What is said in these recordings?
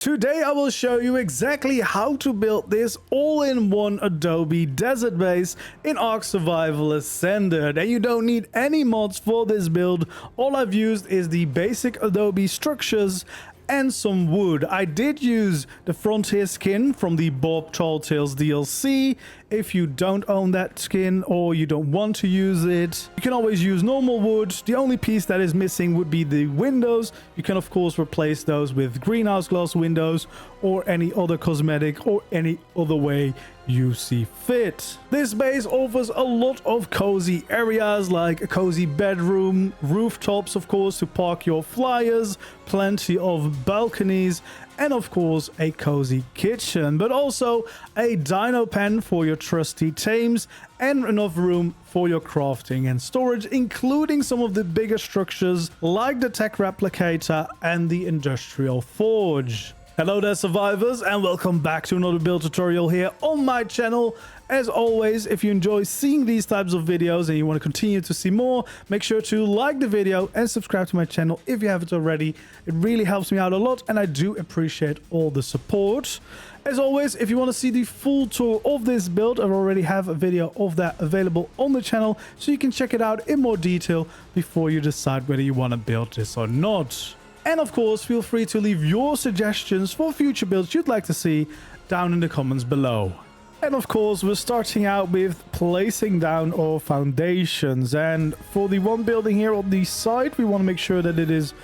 Today I will show you exactly how to build this all-in-one Adobe desert base in ARK Survival Ascended, and you don't need any mods for this build. All I've used is the basic Adobe structures and some wood. I did use the Frontier skin from the Bob Tall Tales DLC. If you don't own that skin or you don't want to use it, you can always use normal wood. The only piece that is missing would be the windows. You can of course replace those with greenhouse glass windows or any other cosmetic or any other way you see fit. This base offers a lot of cozy areas like a cozy bedroom, rooftops of course to park your flyers, plenty of balconies, and of course a cozy kitchen, but also a dino pen for your trusty tames and enough room for your crafting and storage, including some of the bigger structures like the tech replicator and the industrial forge. Hello there survivors, and welcome back to another build tutorial here on my channel. As always, if you enjoy seeing these types of videos and you want to continue to see more, make sure to like the video and subscribe to my channel if you haven't already. It really helps me out a lot and I do appreciate all the support. As always, if you want to see the full tour of this build, I already have a video of that available on the channel, so you can check it out in more detail before you decide whether you want to build this or not. And of course, feel free to leave your suggestions for future builds you'd like to see down in the comments below. And of course, we're starting out with placing down our foundations. And for the one building here on the side, we want to make sure that it is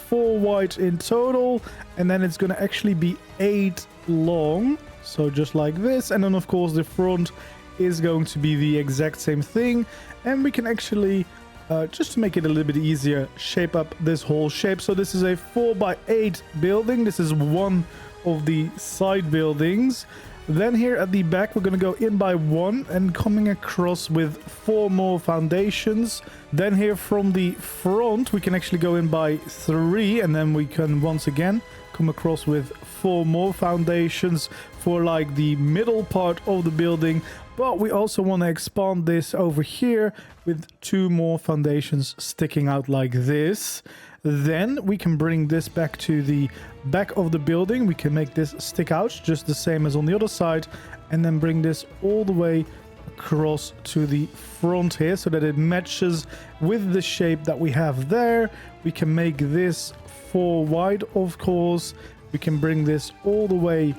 4 wide in total. And then it's going to actually be 8 long. So just like this. And then of course, the front is going to be the exact same thing. And we can actually... just to make it a little bit easier, shape up this whole shape. So this is a 4x8 building. This is one of the side buildings. Then here at the back, we're going to go in by 1 and coming across with 4 more foundations. Then here from the front, we can actually go in by 3, and then we can once again come across with 4 more foundations for like the middle part of the building. But we also want to expand this over here with 2 more foundations sticking out like this. Then we can bring this back to the back of the building. We can make this stick out just the same as on the other side. And then bring this all the way across to the front here so that it matches with the shape that we have there. We can make this 4 wide, of course. We can bring this all the way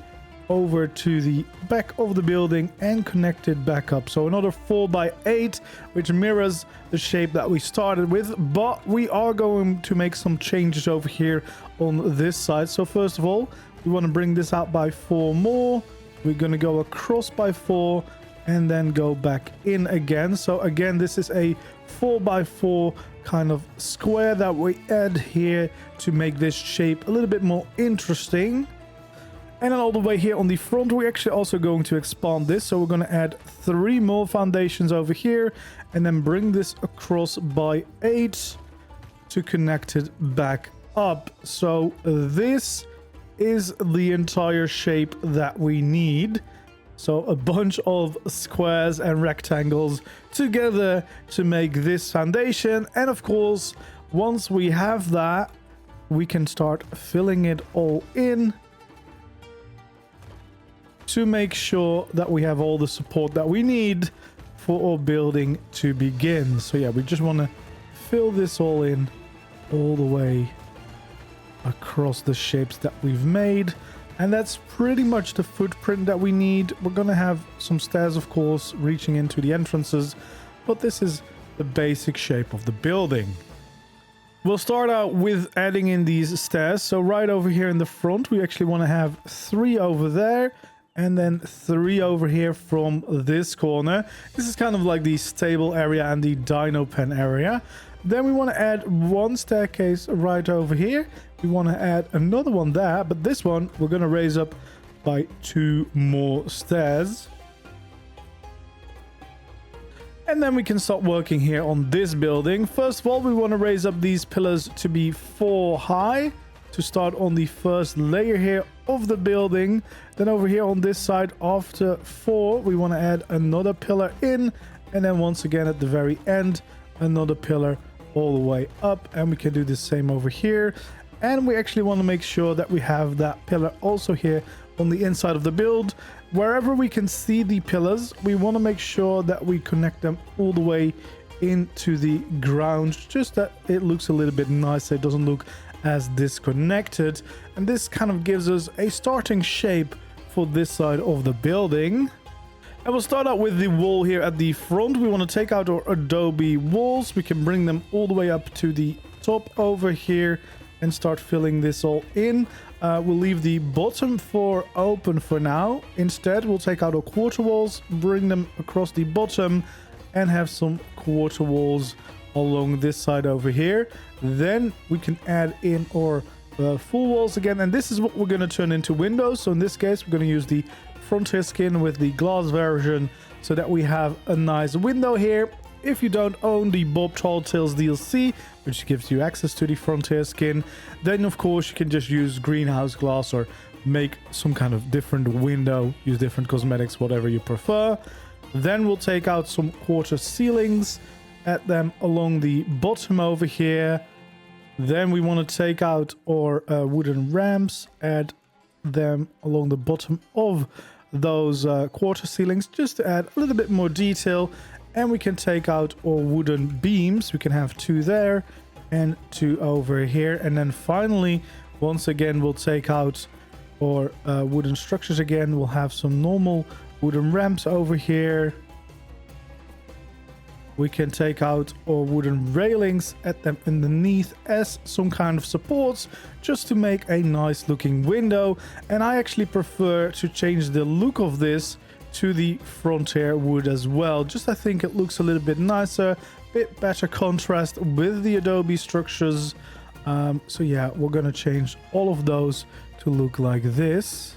over to the back of the building and connect it back up. So another 4x8, which mirrors the shape that we started with, but we are going to make some changes over here on this side. So first of all, we want to bring this out by 4 more. We're going to go across by 4 and then go back in again. So again, this is a 4x4 kind of square that we add here to make this shape a little bit more interesting. And then all the way here on the front, we're actually also going to expand this. So we're going to add 3 more foundations over here and then bring this across by 8 to connect it back up. So this is the entire shape that we need. So a bunch of squares and rectangles together to make this foundation. And of course, once we have that, we can start filling it all in to make sure that we have all the support that we need for our building to begin. So yeah, we just want to fill this all in all the way across the shapes that we've made. And that's pretty much the footprint that we need. We're going to have some stairs, of course, reaching into the entrances, but this is the basic shape of the building. We'll start out with adding in these stairs. So right over here in the front, we actually want to have 3 over there. And then 3 over here from this corner. This is kind of like the stable area and the dino pen area. Then we want to add 1 staircase right over here. We want to add another one there, but this one we're going to raise up by 2 more stairs. And then we can start working here on this building. First of all, we want to raise up these pillars to be 4 high to start on the first layer here of the building. Then over here on this side, after 4, we want to add another pillar in, and then once again at the very end, another pillar all the way up. And we can do the same over here. And we actually want to make sure that we have that pillar also here on the inside of the build. Wherever we can see the pillars, we want to make sure that we connect them all the way into the ground, just that it looks a little bit nicer. It doesn't look as disconnected, and this kind of gives us a starting shape for this side of the building. And we'll start out with the wall here at the front. We want to take out our Adobe walls. We can bring them all the way up to the top over here and start filling this all in. We'll leave the bottom floor open for now. Instead, we'll take out our quarter walls, bring them across the bottom, and have some quarter walls along this side over here. Then we can add in our full walls again, and this is what we're going to turn into windows. So in this case, we're going to use the Frontier skin with the glass version so that we have a nice window here. If you don't own the Bob Talltales DLC, which gives you access to the Frontier skin, then of course you can just use greenhouse glass or make some kind of different window, use different cosmetics, whatever you prefer. Then we'll take out some quarter ceilings, add them along the bottom over here. Then we want to take out our wooden ramps, add them along the bottom of those quarter ceilings, just to add a little bit more detail. And we can take out our wooden beams. We can have 2 there and 2 over here. And then finally, once again, we'll take out our wooden structures again. We'll have some normal wooden ramps over here. We can take out our wooden railings, add them underneath as some kind of supports, just to make a nice looking window. And I actually prefer to change the look of this to the Frontier wood as well. Just I think it looks a little bit nicer, bit better contrast with the Adobe structures. So yeah, we're gonna change all of those to look like this.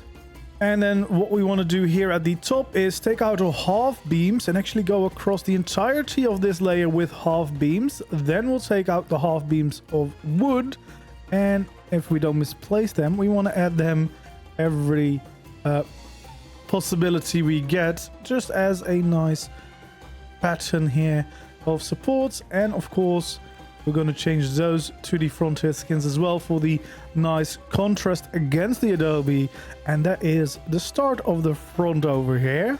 And then what we want to do here at the top is take out our half beams and actually go across the entirety of this layer with half beams. Then we'll take out the half beams of wood, and if we don't misplace them, we want to add them every possibility we get, just as a nice pattern here of supports. And of course, we're going to change those to the Frontier skins as well for the nice contrast against the Adobe. And that is the start of the front over here.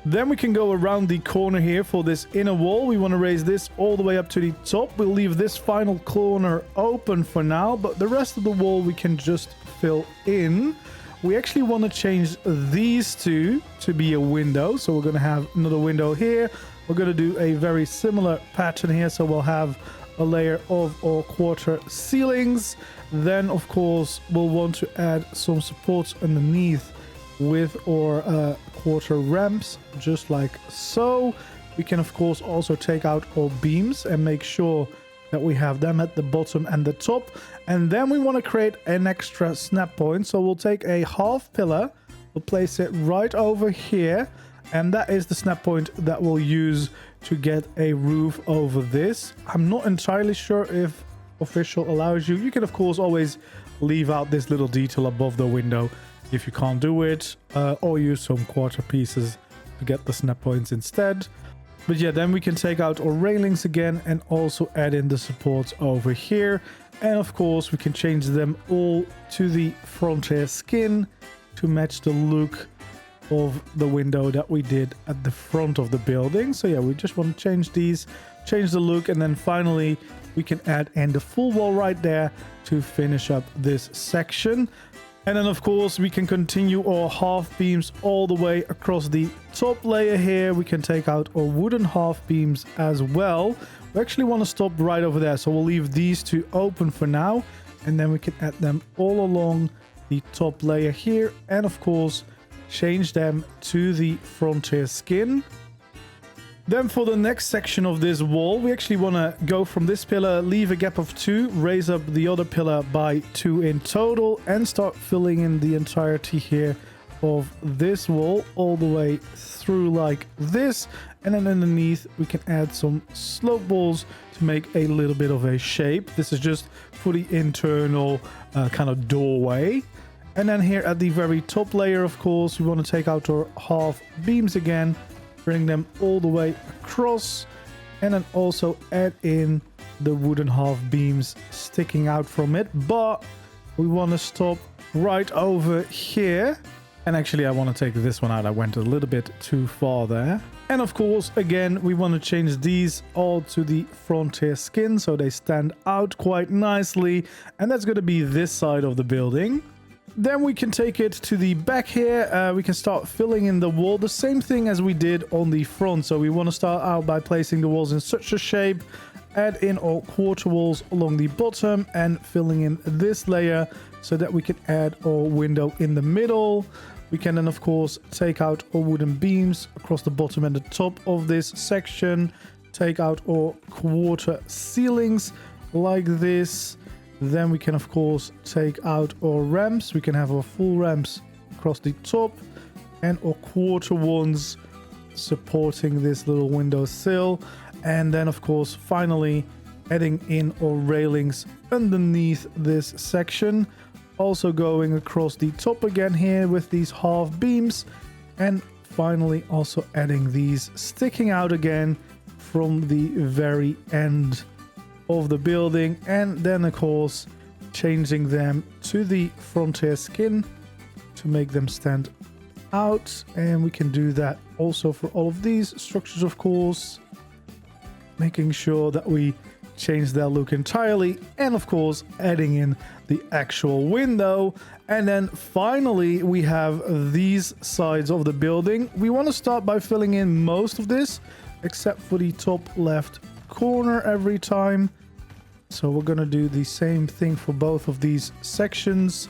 Then we can go around the corner here for this inner wall. We want to raise this all the way up to the top. We'll leave this final corner open for now, but the rest of the wall we can just fill in. We actually want to change these two to be a window. So we're going to have another window here. We're going to do a very similar pattern here. So we'll have a layer of our quarter ceilings. Then of course we'll want to add some supports underneath with our quarter ramps, just like so. We can of course also take out our beams and make sure that we have them at the bottom and the top. And then we want to create an extra snap point. So we'll take a half pillar, we'll place it right over here, and that is the snap point that we'll use to get a roof over this. I'm not entirely sure if Official allows you. You can of course always leave out this little detail above the window if you can't do it, or use some quarter pieces to get the snap points instead. But yeah, then we can take out our railings again and also add in the supports over here. And of course we can change them all to the Frontier skin to match the look of the window that we did at the front of the building. So yeah, we just want to change these, change the look, and then finally we can add in the full wall right there to finish up this section. And then of course we can continue our half beams all the way across the top layer here. We can take out our wooden half beams as well. We actually want to stop right over there, so we'll leave these two open for now, and then we can add them all along the top layer here, and of course change them to the Frontier skin. Then for the next section of this wall, we actually want to go from this pillar, leave a gap of 2, raise up the other pillar by 2 in total, and start filling in the entirety here of this wall all the way through like this. And then underneath we can add some slope walls to make a little bit of a shape. This is just for the internal kind of doorway. And then here at the very top layer, of course, we want to take out our half beams again, bring them all the way across, and then also add in the wooden half beams sticking out from it, but we want to stop right over here. And actually I want to take this one out. I went a little bit too far there. And of course, again, we want to change these all to the frontier skin so they stand out quite nicely. And that's going to be this side of the building. Then we can take it to the back here. We can start filling in the wall, the same thing as we did on the front. So we want to start out by placing the walls in such a shape, add in our quarter walls along the bottom and filling in this layer so that we can add our window in the middle. We can then, of course, take out our wooden beams across the bottom and the top of this section. Take out our quarter ceilings like this. Then we can, of course, take out our ramps. We can have our full ramps across the top and our quarter ones supporting this little window sill. And then, of course, finally adding in our railings underneath this section. Also going across the top again here with these half beams, and finally also adding these sticking out again from the very end of the building, and then of course changing them to the frontier skin to make them stand out. And we can do that also for all of these structures, of course, making sure that we change their look entirely, and of course adding in the actual window. And then finally we have these sides of the building. We want to start by filling in most of this except for the top left corner every time. So we're going to do the same thing for both of these sections,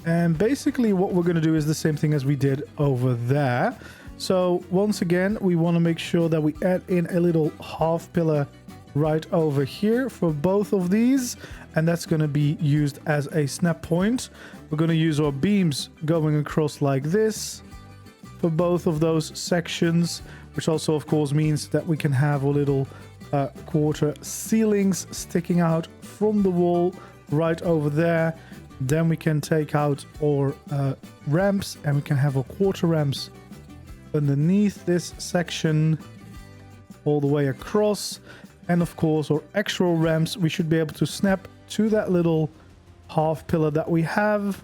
and basically what we're going to do is the same thing as we did over there. So once again, we want to make sure that we add in a little half pillar right over here for both of these, and that's going to be used as a snap point. We're going to use our beams going across like this for both of those sections, which also of course means that we can have a little quarter ceilings sticking out from the wall right over there. Then we can take out our ramps, and we can have our quarter ramps underneath this section all the way across. And of course our actual ramps we should be able to snap to that little half pillar that we have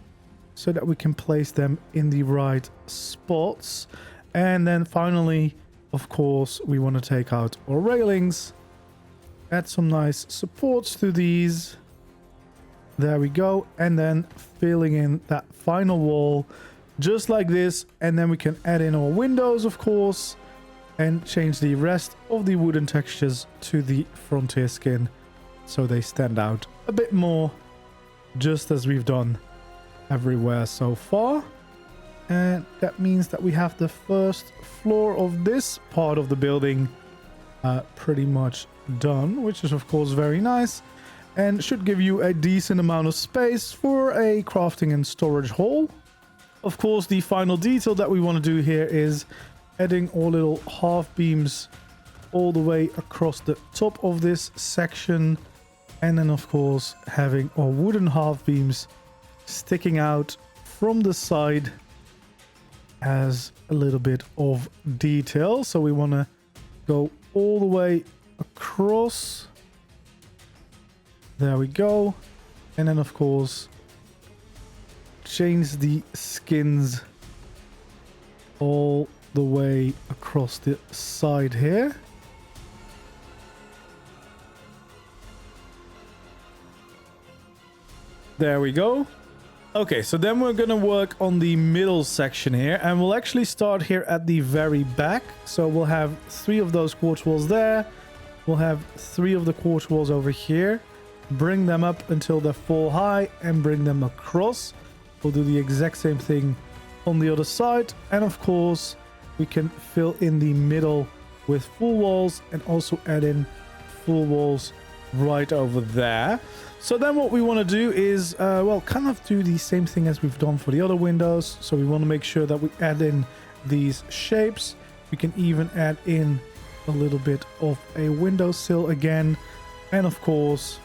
so that we can place them in the right spots. And then finally, of course, we want to take out our railings, add some nice supports to these. There we go. And then filling in that final wall just like this. And then we can add in our windows, of course, and change the rest of the wooden textures to the frontier skin so they stand out a bit more, just as we've done everywhere so far. And that means that we have the first floor of this part of the building pretty much done, which is of course very nice and should give you a decent amount of space for a crafting and storage hall. Of course, the final detail that we want to do here is adding our little half beams all the way across the top of this section, and then of course having our wooden half beams sticking out from the side as a little bit of detail. So we want to go all the way across. There we go. And then of course change the skins all the way across the side here. There we go. Okay, so then we're gonna work on the middle section here, and we'll actually start here at the very back. So we'll have 3 of those quarter walls there. We'll have 3 of the quarter walls over here. Bring them up until they're full high and bring them across. We'll do the exact same thing on the other side. And of course, we can fill in the middle with full walls and also add in full walls right over there. So then what we want to do is, well, kind of do the same thing as we've done for the other windows. So we want to make sure that we add in these shapes. We can even add in a little bit of a windowsill again. And of course,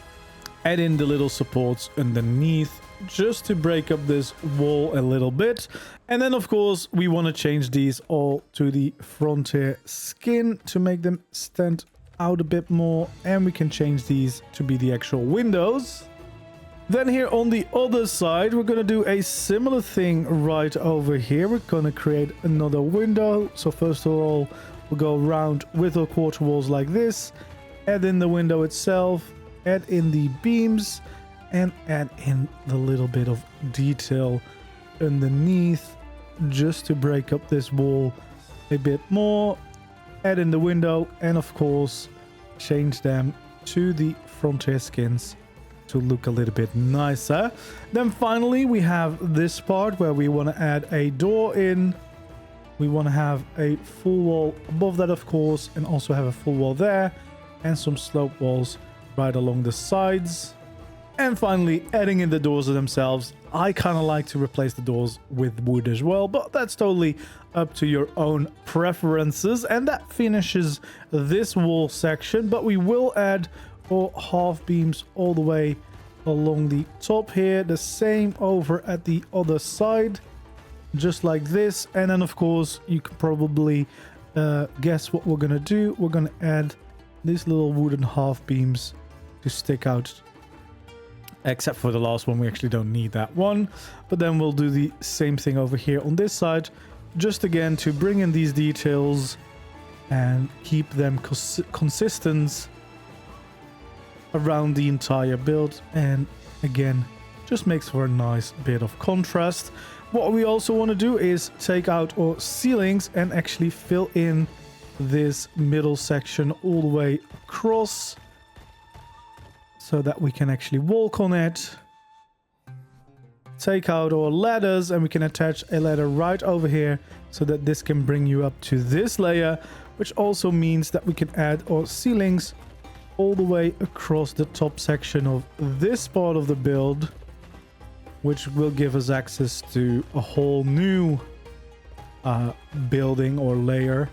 add in the little supports underneath just to break up this wall a little bit. And then of course, we want to change these all to the frontier skin to make them stand out a bit more, and we can change these to be the actual windows. Then here on the other side, we're going to do a similar thing right over here. We're going to create another window. So first of all, we'll go around with the quarter walls like this, add in the window itself, add in the beams, and add in the little bit of detail underneath just to break up this wall a bit more. Add in the window, and of course change them to the frontier skins to look a little bit nicer. Then finally we have this part where we want to add a door in. We want to have a full wall above that, of course, and also have a full wall there and some slope walls right along the sides. And finally, adding in the doors themselves. I kind of like to replace the doors with wood as well, but that's totally up to your own preferences. And that finishes this wall section, but we will add our half beams all the way along the top here. The same over at the other side, just like this. And then, of course, you can probably guess what we're going to do. We're going to add these little wooden half beams to stick out. Except for the last one, we actually don't need that one. But then we'll do the same thing over here on this side. Just again to bring in these details and keep them consistent around the entire build. And again, just makes for a nice bit of contrast. What we also want to do is take out our ceilings and actually fill in this middle section all the way across, so that we can actually walk on it. Take out our ladders, and we can attach a ladder right over here so that this can bring you up to this layer, which also means that we can add our ceilings all the way across the top section of this part of the build, which will give us access to a whole new building or layer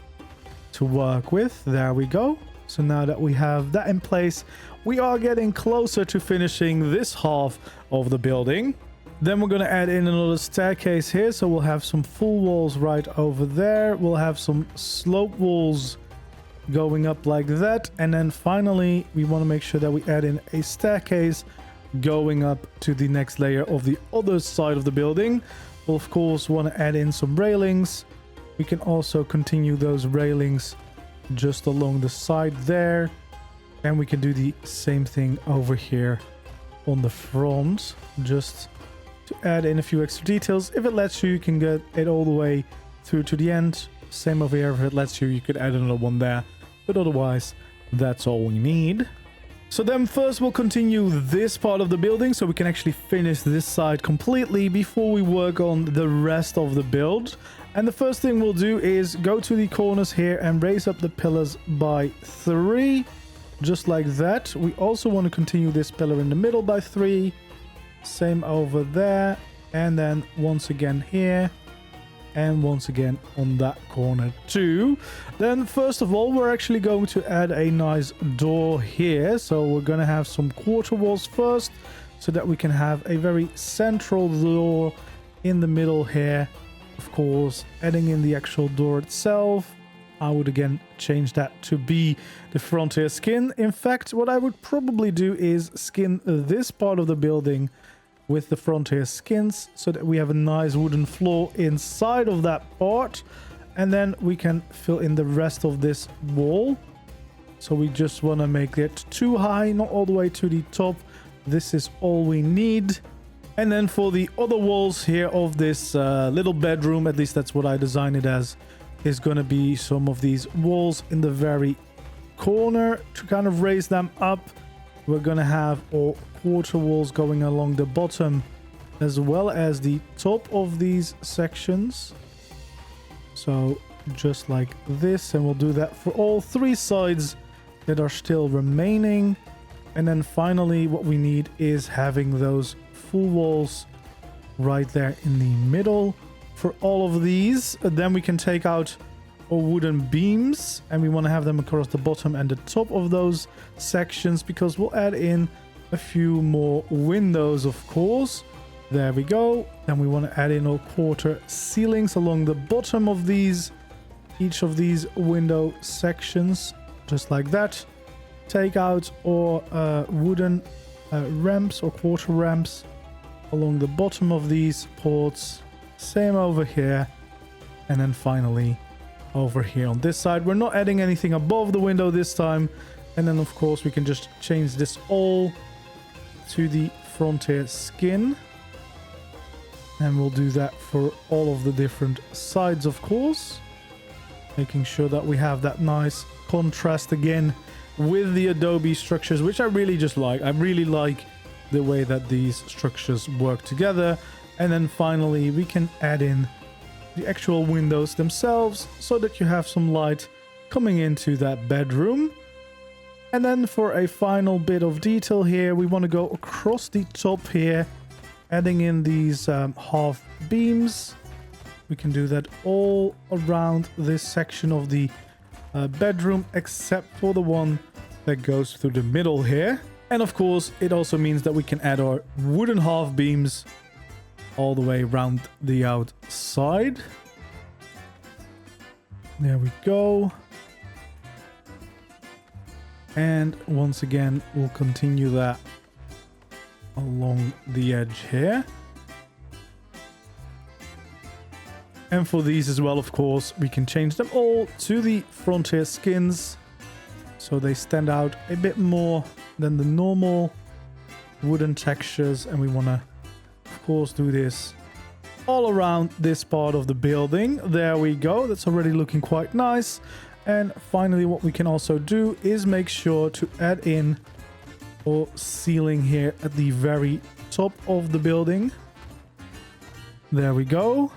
to work with. There we go. So now that we have that in place, we are getting closer to finishing this half of the building. Then we're going to add in another staircase here. So we'll have some full walls right over there. We'll have some slope walls going up like that. And then finally, we want to make sure that we add in a staircase going up to the next layer of the other side of the building. We'll, of course, want to add in some railings. We can also continue those railings just along the side there, and we can do the same thing over here on the front, just to add in a few extra details. If it lets you, you can get it all the way through to the end. Same over here. If it lets you, you could add another one there, but otherwise that's all we need. So then first we'll continue this part of the building so we can actually finish this side completely before we work on the rest of the build. And the first thing we'll do is go to the corners here and raise up the pillars by 3, just like that. We also want to continue this pillar in the middle by 3. Same over there. And then once again here. And once again on that corner too. Then first of all, we're actually going to add a nice door here. So we're going to have some quarter walls first, so that we can have a very central door in the middle here. Of course, adding in the actual door itself. I would again change that to be the frontier skin. In fact, what I would probably do is skin this part of the building with the frontier skins, so that we have a nice wooden floor inside of that part, and then we can fill in the rest of this wall. So we just want to make it too high, not all the way to the top. This is all we need. And then for the other walls here of this little bedroom, at least that's what I designed it as, is going to be some of these walls in the very corner to kind of raise them up. We're going to have all quarter walls going along the bottom as well as the top of these sections. So just like this, and we'll do that for all 3 sides that are still remaining. And then finally what we need is having those full walls right there in the middle for all of these. Then we can take out our wooden beams, and we want to have them across the bottom and the top of those sections, because we'll add in a few more windows, of course. There we go. Then we want to add in our quarter ceilings along the bottom of these, each of these window sections, just like that. take out our wooden ramps or quarter ramps along the bottom of these ports. Same over here. And then finally over here on this side. We're not adding anything above the window this time. And then of course we can just change this all to the frontier skin. And we'll do that for all of the different sides, of course. Making sure that we have that nice contrast again with the Adobe structures, which I really just like. I really like the way that these structures work together. And then finally we can add in the actual windows themselves so that you have some light coming into that bedroom. And then for a final bit of detail here, we want to go across the top here, adding in these half beams. We can do that all around this section of the bedroom, except for the one that goes through the middle here. And of course, it also means that we can add our wooden half beams all the way around the outside. There we go. And once again, we'll continue that along the edge here. And for these as well, of course, we can change them all to the frontier skins, so they stand out a bit more than the normal wooden textures. And we want to, of course, do this all around this part of the building. There we go. That's already looking quite nice. And finally, what we can also do is make sure to add in our ceiling here at the very top of the building. There we go.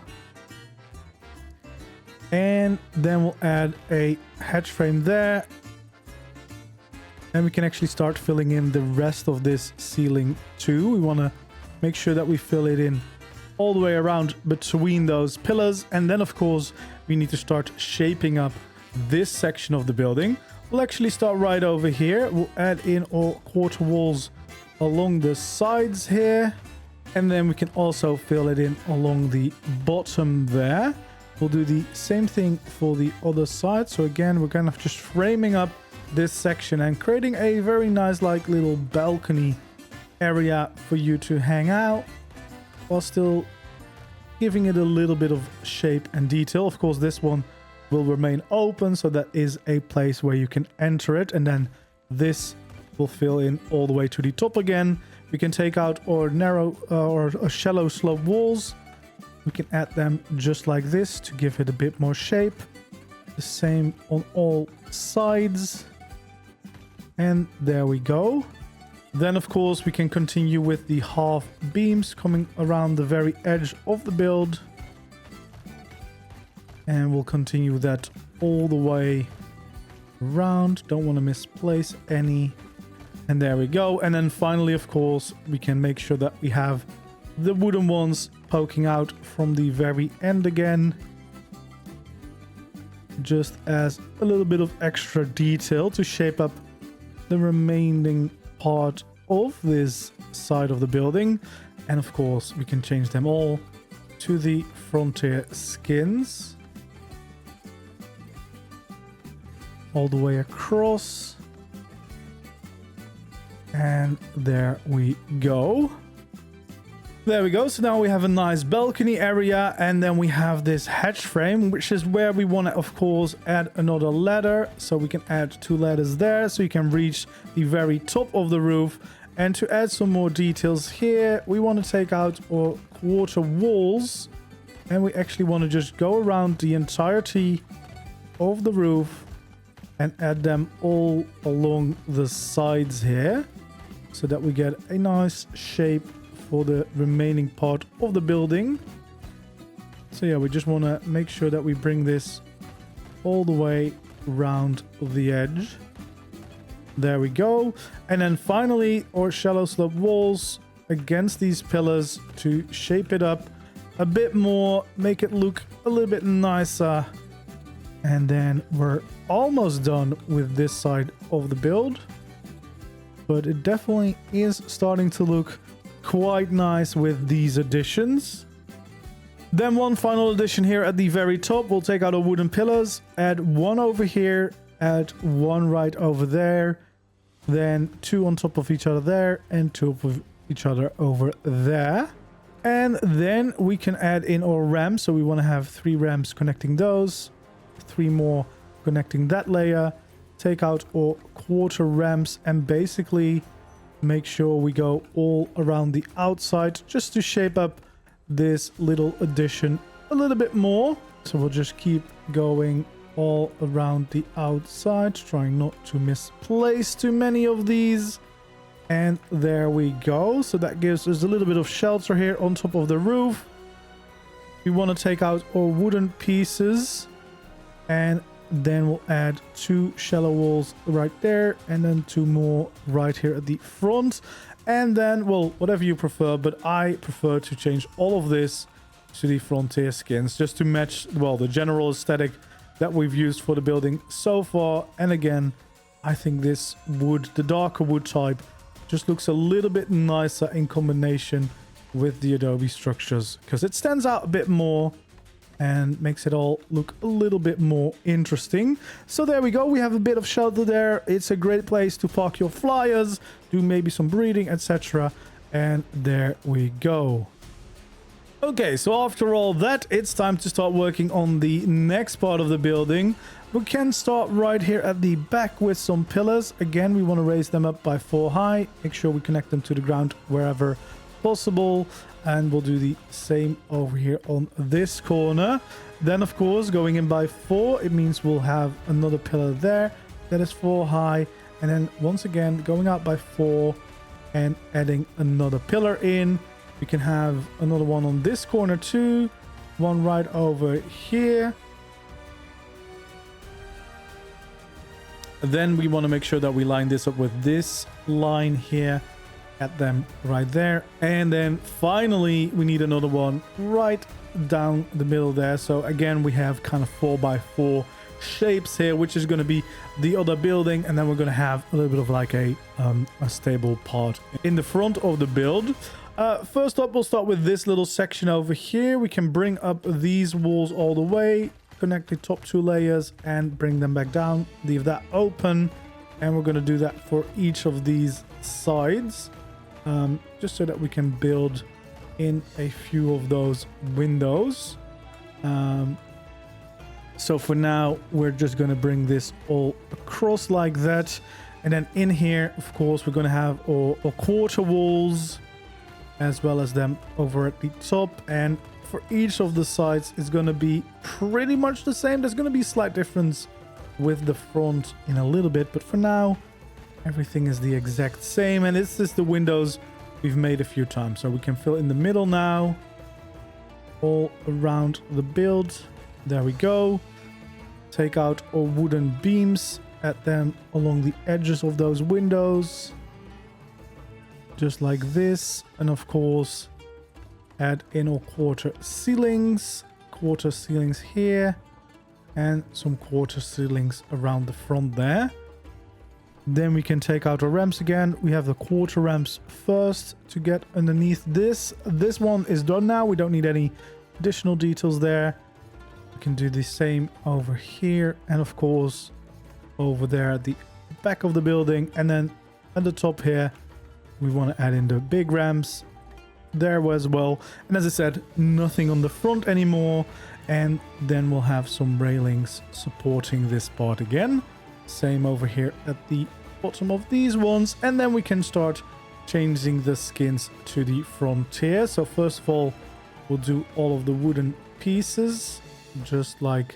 And then we'll add a hatch frame there. And we can actually start filling in the rest of this ceiling too. We want to make sure that we fill it in all the way around between those pillars. And then, of course, we need to start shaping up this section of the building. We'll actually start right over here. We'll add in our quarter walls along the sides here. And then we can also fill it in along the bottom there. We'll do the same thing for the other side. So again, we're kind of just framing up this section and creating a very nice like little balcony area for you to hang out while still giving it a little bit of shape and detail. Of course, this one will remain open, so that is a place where you can enter it. And then this will fill in all the way to the top again. We can take out our narrow or shallow slope walls. We can add them just like this to give it a bit more shape. The same on all sides. And there we go. Then, of course, we can continue with the half beams coming around the very edge of the build. And we'll continue that all the way around. Don't want to misplace any. And there we go. And then finally, of course, we can make sure that we have the wooden ones poking out from the very end again, just as a little bit of extra detail to shape up the remaining part of this side of the building. And of course, we can change them all to the frontier skins all the way across. And there we go. There we go. So now we have a nice balcony area, and then we have this hatch frame, which is where we want to, of course, add another ladder. So we can add 2 ladders there so you can reach the very top of the roof. And to add some more details here, we want to take out our quarter walls, and we actually want to just go around the entirety of the roof and add them all along the sides here, so that we get a nice shape for the remaining part of the building. So yeah, we just want to make sure that we bring this all the way around the edge. There we go. And then finally, our shallow slope walls against these pillars to shape it up a bit more, make it look a little bit nicer. And then we're almost done with this side of the build, but it definitely is starting to look quite nice with these additions. Then one final addition here at the very top. We'll take out our wooden pillars, add one over here, add one right over there, then 2 on top of each other there, and 2 of each other over there. And then we can add in our ramps. So we want to have 3 ramps connecting those, 3 more connecting that layer. Take out our quarter ramps and basically make sure we go all around the outside just to shape up this little addition a little bit more. So we'll just keep going all around the outside, trying not to misplace too many of these. And there we go. So that gives us a little bit of shelter here on top of the roof. We want to take out our wooden pieces, and then we'll add 2 shallow walls right there, and then 2 more right here at the front. And then, well, whatever you prefer, but I prefer to change all of this to the frontier skins just to match, well, the general aesthetic that we've used for the building so far. And again, I think this wood, the darker wood type, just looks a little bit nicer in combination with the Adobe structures because it stands out a bit more and makes it all look a little bit more interesting. So there we go. We have a bit of shelter there. It's a great place to park your flyers, do maybe some breeding, etc. And there we go. Okay, so after all that, it's time to start working on the next part of the building. We can start right here at the back with some pillars. Again, we want to raise them up by 4 high. Make sure we connect them to the ground wherever possible. And we'll do the same over here on this corner. Then, of course, going in by 4, it means we'll have another pillar there that is 4 high. And then once again, going out by 4 and adding another pillar in. We can have another one on this corner too. One right over here. Then we want to make sure that we line this up with this line here. At them right there. And then finally, we need another one right down the middle there. So again, we have kind of 4x4 shapes here, which is going to be the other building. And then we're going to have a little bit of like a stable part in the front of the build. First up, we'll start with this little section over here. We can bring up these walls all the way, connect the top 2 layers and bring them back down. Leave that open. And we're going to do that for each of these sides. Just so that we can build in a few of those windows. So for now, we're just going to bring this all across like that. And then in here, of course, we're going to have our quarter walls as well as them over at the top. And for each of the sides, it's going to be pretty much the same. There's going to be a slight difference with the front in a little bit, but for now, everything is the exact same. And this is the windows we've made a few times. So we can fill in the middle now, all around the build. There we go. Take out our wooden beams, add them along the edges of those windows, just like this. And of course, add in our quarter ceilings here, and some quarter ceilings around the front there. Then we can take out our ramps again. We have the quarter ramps first to get underneath this. This one is done now. We don't need any additional details there. We can do the same over here. And of course, over there at the back of the building. And then at the top here, we want to add in the big ramps there as well. And as I said, nothing on the front anymore. And then we'll have some railings supporting this part again. Same over here at the bottom of these ones. And then we can start changing the skins to the frontier. So first of all, we'll do all of the wooden pieces just like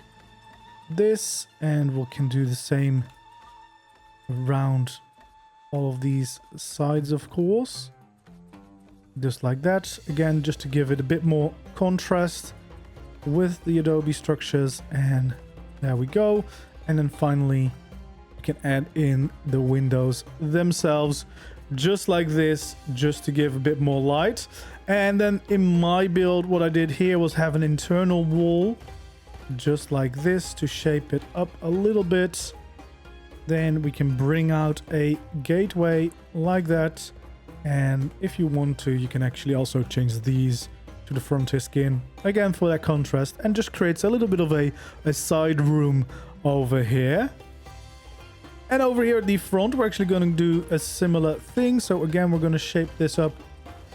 this. And we can do the same around all of these sides, of course. Just like that. Again, just to give it a bit more contrast with the Adobe structures. And there we go. And then finally, can add in the windows themselves just like this, just to give a bit more light. And then in my build, what I did here was have an internal wall just like this to shape it up a little bit. Then we can bring out a gateway like that, and if you want to, you can actually also change these to the frontier skin again for that contrast, and just creates a little bit of a side room over here. And over here at the front, we're actually going to do a similar thing. So again, we're going to shape this up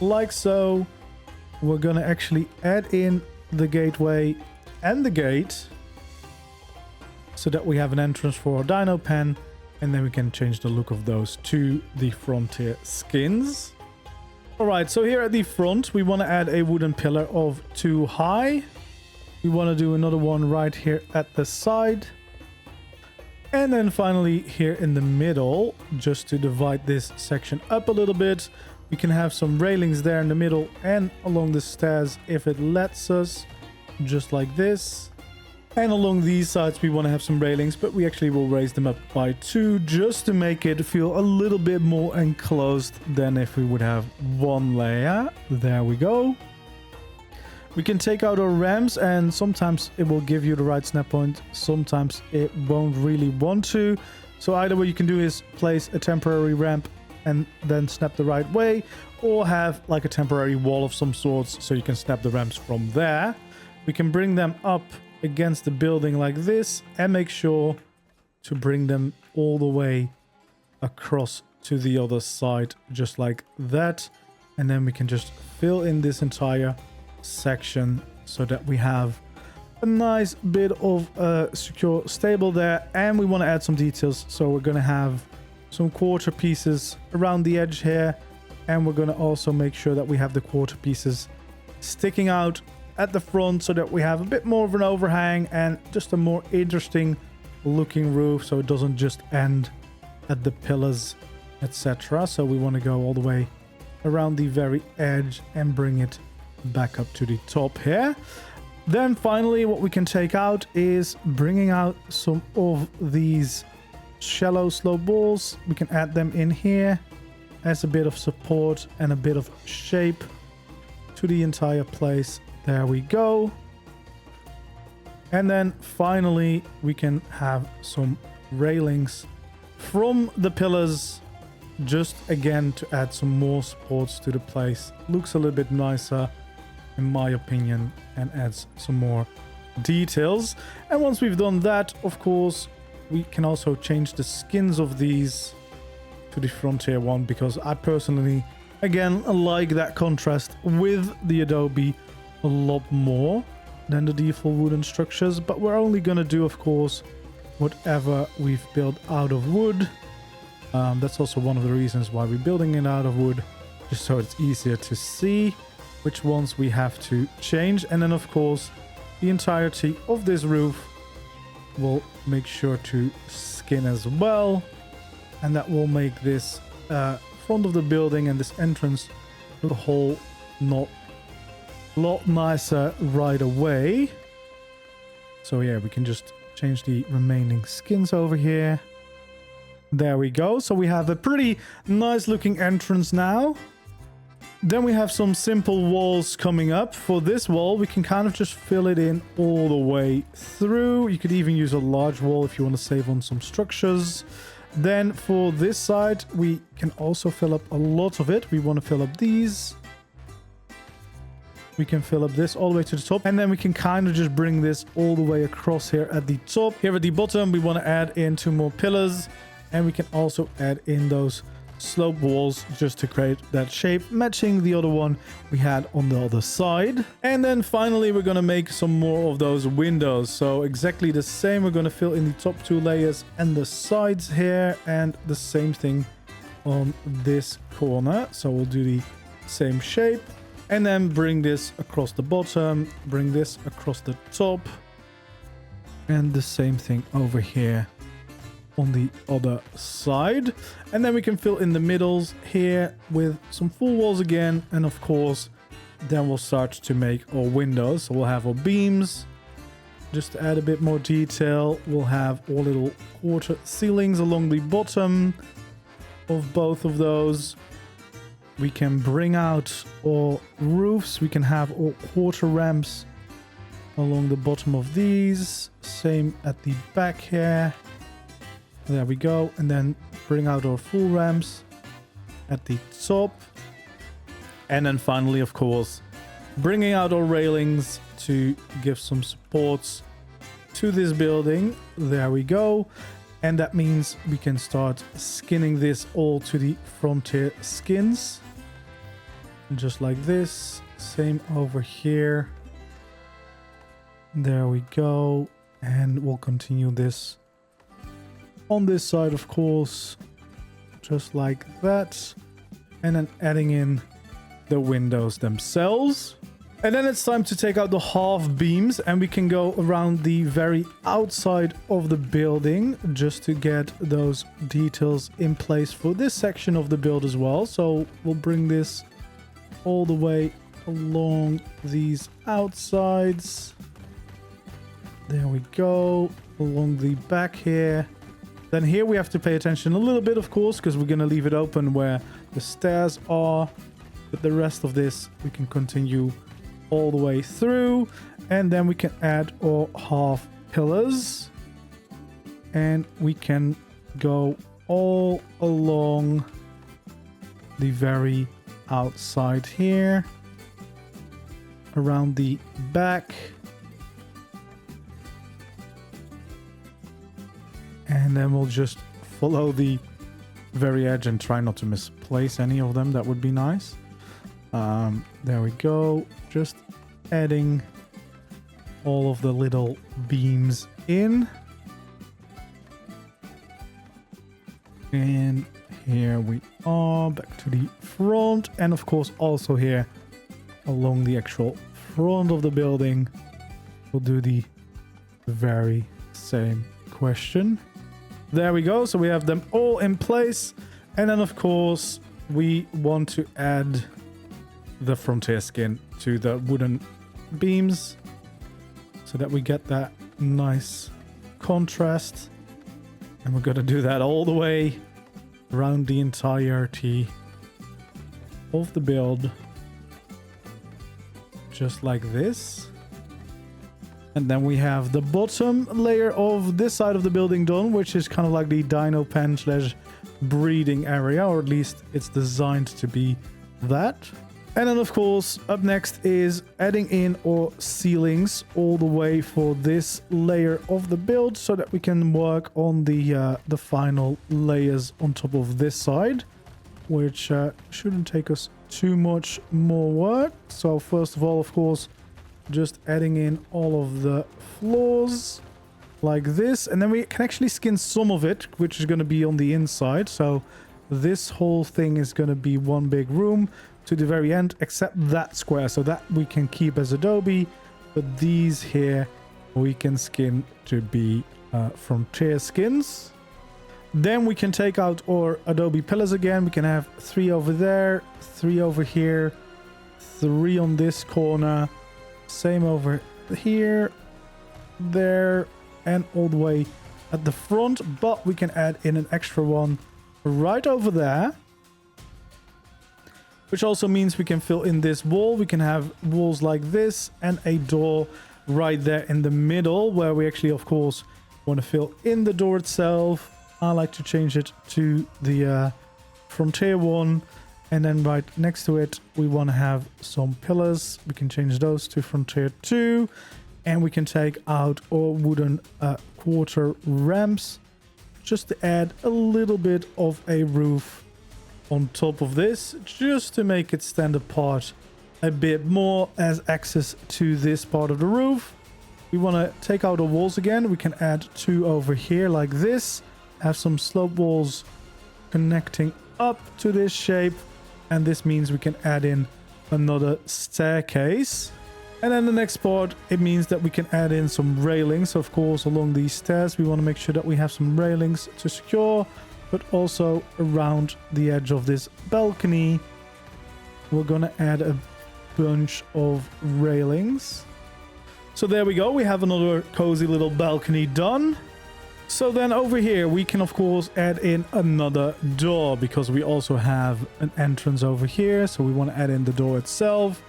like so. We're going to actually add in the gateway and the gate so that we have an entrance for our dino pen, and then we can change the look of those to the frontier skins. All right, so here at the front, we want to add a wooden pillar of 2 high. We want to do another one right here at the side. And then finally here in the middle, just to divide this section up a little bit, we can have some railings there in the middle and along the stairs if it lets us, just like this. And along these sides we want to have some railings, but we actually will raise them up by 2 just to make it feel a little bit more enclosed than if we would have 1 layer. There we go. We can take out our ramps, and sometimes it will give you the right snap point, sometimes it won't really want to. So either what you can do is place a temporary ramp and then snap the right way, or have like a temporary wall of some sorts so you can snap the ramps from there. We can bring them up against the building like this and make sure to bring them all the way across to the other side, just like that. And then we can just fill in this entire section so that we have a nice bit of secure stable there. And we want to add some details, so we're going to have some quarter pieces around the edge here, and we're going to also make sure that we have the quarter pieces sticking out at the front so that we have a bit more of an overhang and just a more interesting looking roof, so it doesn't just end at the pillars, etc. So we want to go all the way around the very edge and bring it back up to the top here. Then finally what we can take out is bringing out some of these shallow slope walls. We can add them in here as a bit of support and a bit of shape to the entire place. There we go. And then finally we can have some railings from the pillars, just again to add some more supports to the place. Looks a little bit nicer in my opinion, and adds some more details. And once we've done that, of course, we can also change the skins of these to the frontier one, because I personally, again, like that contrast with the Adobe a lot more than the default wooden structures. But we're only gonna do, of course, whatever we've built out of wood. That's also one of the reasons why we're building it out of wood, just so it's easier to see which ones we have to change. And then of course the entirety of this roof will make sure to skin as well, and that will make this front of the building and this entrance look a whole lot nicer right away. So yeah, we can just change the remaining skins over here. There we go. So we have a pretty nice looking entrance now. Then we have some simple walls coming up. For this wall, we can kind of just fill it in all the way through. You could even use a large wall if you want to save on some structures. Then for this side, we can also fill up a lot of it. We want to fill up these. We can fill up this all the way to the top. And then we can kind of just bring this all the way across here at the top. Here at the bottom, we want to add in 2 more pillars. And we can also add in those slope walls just to create that shape, matching the other one we had on the other side. And then finally we're going to make some more of those windows. So exactly the same, we're going to fill in the top 2 layers and the sides here, and the same thing on this corner. So we'll do the same shape and then bring this across the bottom, bring this across the top, and the same thing over here on the other side. And then we can fill in the middles here with some full walls again, and of course then we'll start to make our windows. So we'll have our beams, just to add a bit more detail. We'll have our little quarter ceilings along the bottom of both of those. We can bring out our roofs. We can have our quarter ramps along the bottom of these, same at the back here. There we go. And then bring out our full ramps at the top. And then finally, of course, bringing out our railings to give some supports to this building. There we go. And that means we can start skinning this all to the frontier skins. Just like this. Same over here. There we go. And we'll continue this on this side, of course. Just like that. And then adding in the windows themselves. And then it's time to take out the half beams, and we can go around the very outside of the building just to get those details in place for this section of the build as well. So we'll bring this all the way along these outsides. There we go. Along the back here. Then here we have to pay attention a little bit, of course, because we're going to leave it open where the stairs are. But the rest of this we can continue all the way through, and then we can add our half pillars, and we can go all along the very outside here, around the back, and then we'll just follow the very edge and try not to misplace any of them. That would be nice. There we go. Just adding all of the little beams in. And here we are, back to the front. And of course also here along the actual front of the building, we'll do the very same question. There we go. So we have them all in place. And then of course we want to add the frontier skin to the wooden beams so that we get that nice contrast. And we're going to do that all the way around the entirety of the build, just like this. And then we have the bottom layer of this side of the building done, which is kind of like the dino pen / breeding area, or at least it's designed to be that. And then of course up next is adding in our ceilings all the way for this layer of the build so that we can work on the final layers on top of this side, which shouldn't take us too much more work. So first of all, of course, just adding in all of the floors like this, and then we can actually skin some of it, which is going to be on the inside. So this whole thing is going to be one big room to the very end, except that square, so that we can keep as Adobe, but these here we can skin to be frontier skins. Then we can take out our Adobe pillars again. We can have 3 over there, 3 over here, 3 on this corner, same over here, there, and all the way at the front, but we can add in an extra one right over there, which also means we can fill in this wall. We can have walls like this and a door right there in the middle, where we actually, of course, want to fill in the door itself. I like to change it to the frontier one. And then right next to it, we want to have some pillars. We can change those to frontier 2. And we can take out our wooden quarter ramps just to add a little bit of a roof on top of this, just to make it stand apart a bit more as access to this part of the roof. We want to take out the walls again. We can add 2 over here like this, have some slope walls connecting up to this shape, and this means we can add in another staircase. And then the next part, it means that we can add in some railings. Of course, along these stairs we want to make sure that we have some railings to secure, but also around the edge of this balcony we're gonna add a bunch of railings. So there we go, we have another cozy little balcony done. So then over here we can of course add in another door, because we also have an entrance over here. So we want to add in the door itself,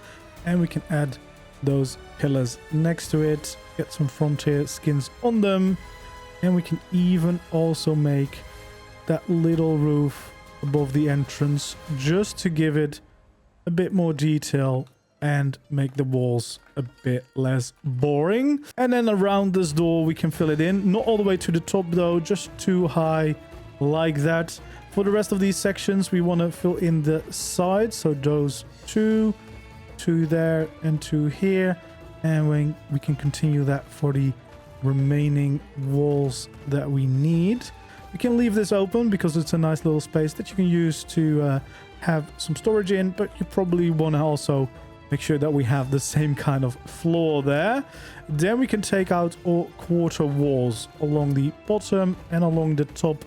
and we can add those pillars next to it, get some frontier skins on them, and we can even also make that little roof above the entrance just to give it a bit more detail and make the walls a bit less boring. And then around this door, we can fill it in. Not all the way to the top though, just too high like that. For the rest of these sections, we want to fill in the sides. So those two there, and two here. And we can continue that for the remaining walls that we need. We can leave this open because it's a nice little space that you can use to have some storage in, but you probably want to also make sure that we have the same kind of floor there. Then we can take out all quarter walls along the bottom and along the top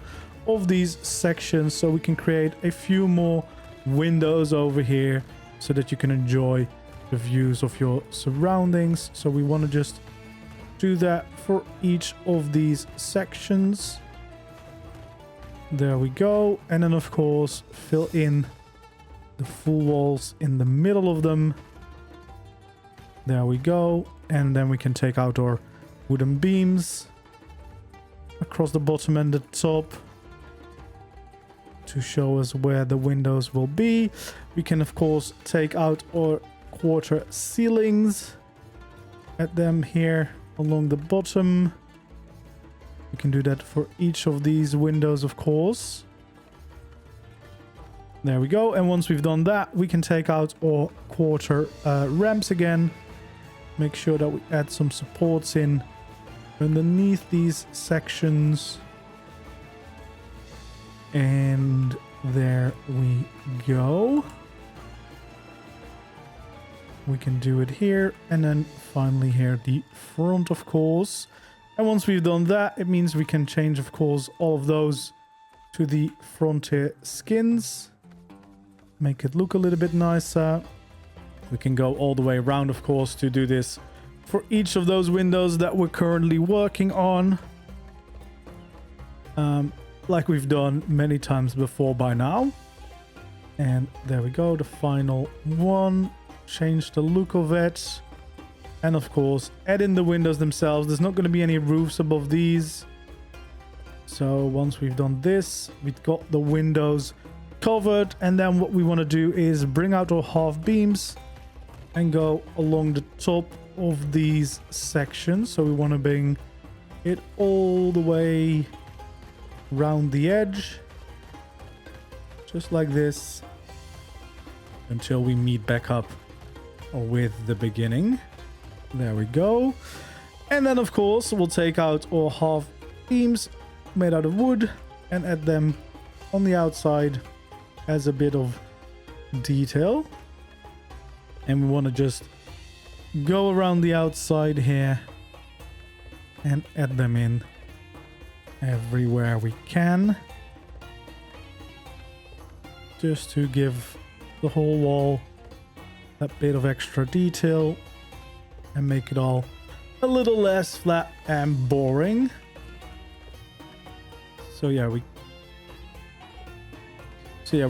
of these sections, so we can create a few more windows over here so that you can enjoy the views of your surroundings. So we want to just do that for each of these sections. There we go. And then of course fill in the full walls in the middle of them. There we go. And then we can take out our wooden beams across the bottom and the top to show us where the windows will be. We can of course take out our quarter ceilings, add them here along the bottom. We can do that for each of these windows, of course. There we go. And once we've done that, we can take out our quarter ramps again. Make sure that we add some supports in underneath these sections. And there we go. We can do it here, and then finally here the front, of course. And once we've done that, it means we can change, of course, all of those to the frontier skins. Make it look a little bit nicer. We can go all the way around, of course, to do this for each of those windows that we're currently working on. Like we've done many times before by now. And there we go, the final one. Change the look of it. And of course, add in the windows themselves. There's not going to be any roofs above these. So once we've done this, we've got the windows covered. And then what we want to do is bring out our half beams and go along the top of these sections. So we want to bring it all the way around the edge, just like this, until we meet back up with the beginning. There we go. And then of course we'll take out our half beams made out of wood and add them on the outside as a bit of detail. And we want to just go around the outside here and add them in everywhere we can, just to give the whole wall that bit of extra detail and make it all a little less flat and boring. So yeah, we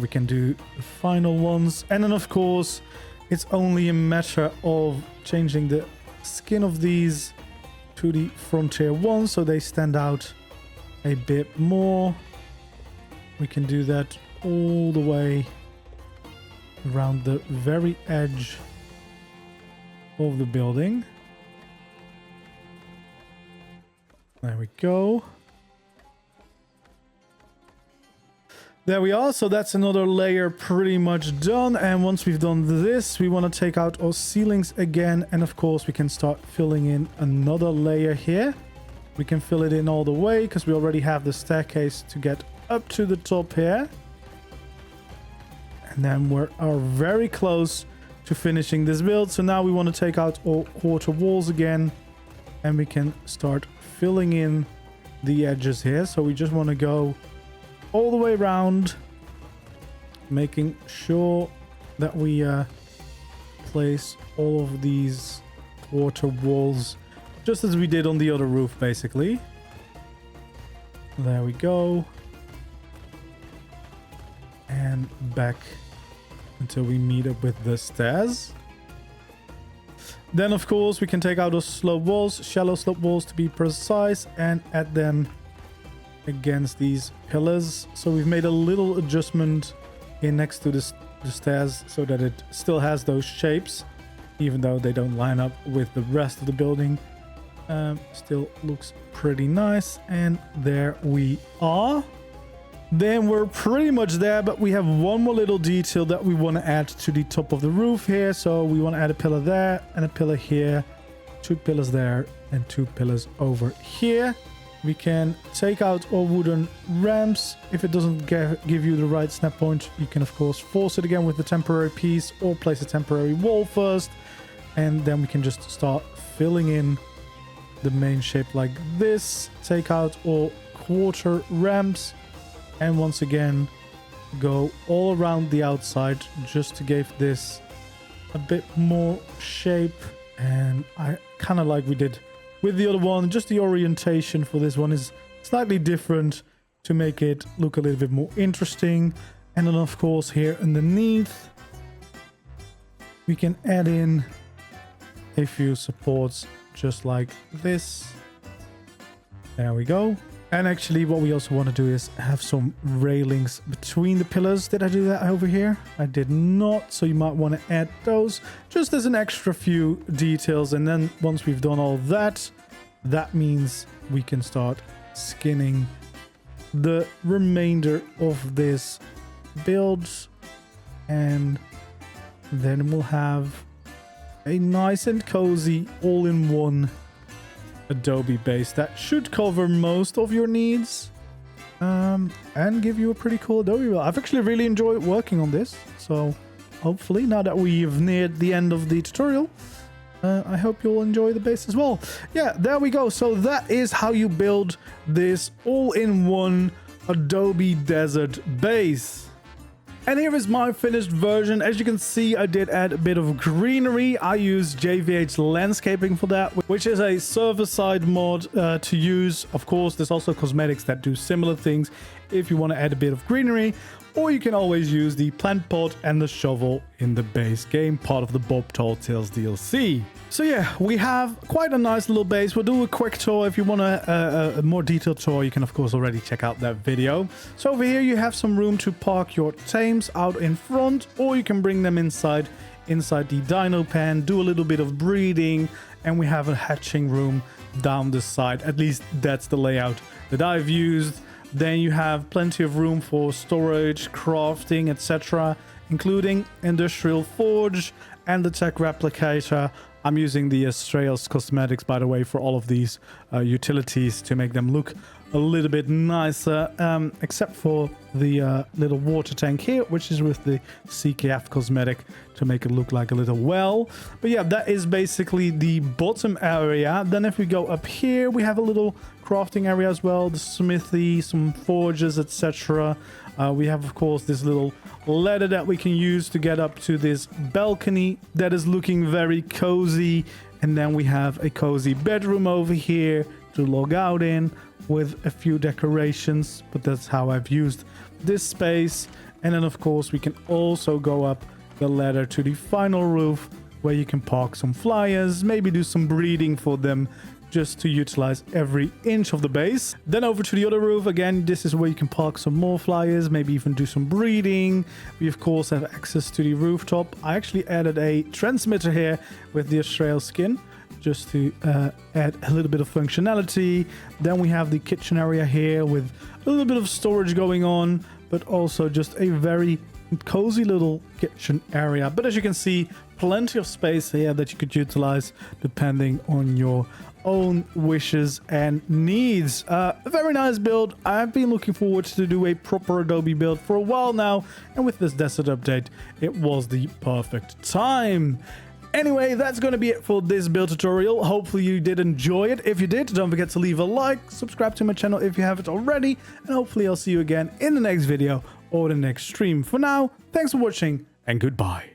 can do the final ones. And then of course it's only a matter of changing the skin of these to the frontier ones so they stand out a bit more. We can do that all the way around the very edge of the building. There we go. There we are. So that's another layer pretty much done. And once we've done this, we want to take out our ceilings again. And of course, we can start filling in another layer here. We can fill it in all the way because we already have the staircase to get up to the top here. And then we are very close to finishing this build. So now we want to take out all quarter walls again. And we can start filling in the edges here. So we just want to go all the way around, making sure that we place all of these quarter walls just as we did on the other roof, basically. There we go. And back until we meet up with the stairs. Then, of course, we can take out those slope walls, shallow slope walls to be precise, and add them against these pillars. So we've made a little adjustment in next to the stairs so that it still has those shapes. even though they don't line up with the rest of the building. Still looks pretty nice. And there we are. Then we're pretty much there, but we have one more little detail that we want to add to the top of the roof here. So we want to add a pillar there and a pillar here, 2 pillars there and 2 pillars over here. We can take out all wooden ramps. If it doesn't give you the right snap point, you can of course force it again with the temporary piece or place a temporary wall first. And then we can just start filling in the main shape like this. Take out all quarter ramps. And once again, go all around the outside just to give this a bit more shape. And I kind of like we did with the other one, just the orientation for this one is slightly different to make it look a little bit more interesting. And then of course here underneath, we can add in a few supports just like this. There we go. And actually what we also want to do is have some railings between the pillars. Did I do that over here? I did not. So you might want to add those just as an extra few details. And then once we've done all that, that means we can start skinning the remainder of this build. And then we'll have a nice and cozy all-in-one Adobe base that should cover most of your needs and give you a pretty cool Adobe build. I've actually really enjoyed working on this, so hopefully now that we've neared the end of the tutorial, I hope you'll enjoy the base as well. Yeah, there we go. So that is how you build this all-in-one Adobe desert base. And here is my finished version. As you can see, I did add a bit of greenery. I used JVH landscaping for that, which is a server-side mod to use. Of course, there's also cosmetics that do similar things if you want to add a bit of greenery. Or you can always use the plant pot and the shovel in the base game, part of the Bob Tall Tales DLC. So yeah, we have quite a nice little base. We'll do a quick tour. If you want a more detailed tour, you can of course already check out that video. So over here you have some room to park your tames out in front, or you can bring them inside the Dino pen, do a little bit of breeding, and we have a hatching room down the side. At least that's the layout that I've used. Then you have plenty of room for storage, crafting, etc., including industrial forge and the tech replicator. I'm using the Astraeos cosmetics, by the way, for all of these utilities to make them look a little bit nicer, except for the little water tank here, which is with the CKF cosmetic to make it look like a little well. But yeah, that is basically the bottom area. Then if we go up here, we have a little crafting area as well, the smithy, some forges, etc. We have, of course, this little ladder that we can use to get up to this balcony that is looking very cozy. And then we have a cozy bedroom over here to log out in with a few decorations, but that's how I've used this space. And then of course we can also go up the ladder to the final roof where you can park some flyers, maybe do some breeding for them, just to utilize every inch of the base. Then over to the other roof. Again, this is where you can park some more flyers, maybe even do some breeding. We of course have access to the rooftop. I actually added a transmitter here with the Astraeos skin, just to add a little bit of functionality. Then we have the kitchen area here with a little bit of storage going on, but also just a very cozy little kitchen area. But as you can see, plenty of space here that you could utilize depending on your own wishes and needs. A very nice build. I've been looking forward to do a proper Adobe build for a while now, and with this desert update, it was the perfect time. Anyway, that's going to be it for this build tutorial. Hopefully you did enjoy it. If you did, don't forget to leave a like, subscribe to my channel if you haven't already, and hopefully I'll see you again in the next video or the next stream. For now, thanks for watching and goodbye.